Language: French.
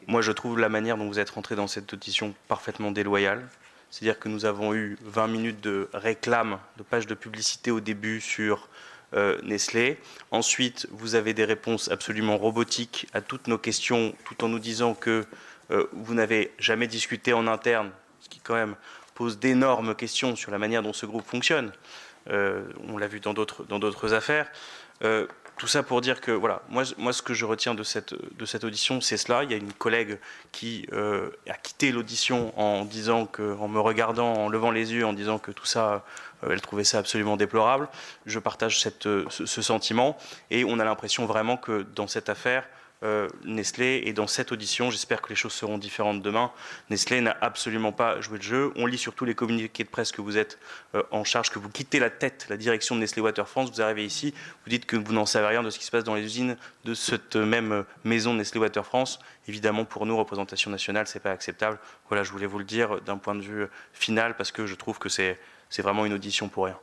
Moi, je trouve la manière dont vous êtes rentré dans cette audition parfaitement déloyale. C'est-à-dire que nous avons eu 20 minutes de réclame, de pages de publicité au début sur Nestlé. Ensuite, vous avez des réponses absolument robotiques à toutes nos questions, tout en nous disant que vous n'avez jamais discuté en interne, ce qui quand même pose d'énormes questions sur la manière dont ce groupe fonctionne. On l'a vu dans d'autres affaires. Tout ça pour dire que, voilà, moi ce que je retiens de cette audition, c'est cela. Il y a une collègue qui a quitté l'audition en me regardant, en levant les yeux, en disant que tout ça, elle trouvait ça absolument déplorable. Je partage ce sentiment, et on a l'impression vraiment que dans cette affaire, Nestlé, et dans cette audition, j'espère que les choses seront différentes demain, Nestlé n'a absolument pas joué le jeu. On lit surtout les communiqués de presse que vous êtes en charge, que vous quittez la direction de Nestlé Water France, vous arrivez ici, vous dites que vous n'en savez rien de ce qui se passe dans les usines de cette même maison Nestlé Water France. Évidemment, pour nous, représentation nationale, c'est pas acceptable. Voilà, je voulais vous le dire d'un point de vue final, parce que je trouve que c'est vraiment une audition pour rien.